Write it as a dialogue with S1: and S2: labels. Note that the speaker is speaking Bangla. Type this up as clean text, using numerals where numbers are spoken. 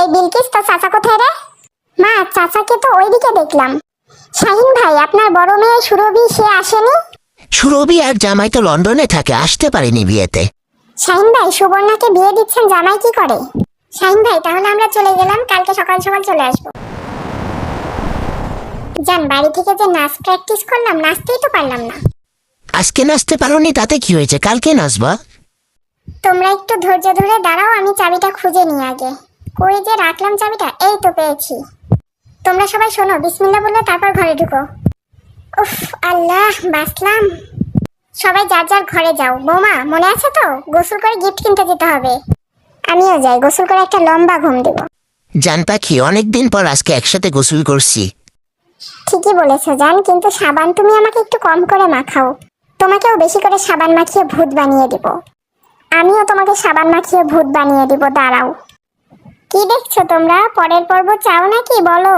S1: এই বিলকিস, তো চাচা কোথায় রে? মা, চাচাকে তো ওইদিকে দেখলাম। শাহিন ভাই, আপনার বড় মেয়ে সুরভি, সে আসেনি?
S2: সুরভি আর জামাই তো লন্ডনে থাকে, আসতে পারেনি বিয়েতে।
S1: শাহিন ভাই, সুবর্ণাকে বিয়ে দিচ্ছেন, জামাই কি করে? শাহিন ভাই, তাহলে আমরা চলে গেলাম, কালকে সকাল সকাল চলে আসবো। জান, বাড়ি থেকে যে নাচ প্র্যাকটিস করলাম, নাচতেই তো পারলাম না।
S2: আজকে নাচতে পারোনি তাতে কি হয়েছে, কালকে নাচবা।
S1: তোমরা একটু ধৈর্য ধরে দাঁড়াও, আমি চাবিটা খুঁজে নিই আগে। কই যে রাখলাম চাবিটা, এই তো পেয়েছি। তোমরা সবাই শোনো, বিসমিল্লাহ বললে তারপর ঘরে ঢুকো। উফ, আল্লাহ, বাঁচলাম। সবাই যার যার ঘরে যাও। বৌমা, মনে আছে তো, গোসল করে গিফট কিনতে যেতে হবে। আমিও যাই, গোসল করে একটা লম্বা ঘুম দেব।
S2: জান পাখি, অনেকদিন পর আজকে একসাথে গোসল করছি।
S1: ঠিকই বলেছো জান, কিন্তু সাবান তুমি আমাকে একটু কম করে মাখাও। তোমাকেও বেশি করে সাবান মাখিয়ে ভূত বানিয়ে দিব। আমিও তোমাকে সাবান মাখিয়ে ভূত বানিয়ে দিব, দাঁড়াও। কি দেখছো তোমরা, পরের পর্ব চাও নাকি বলো?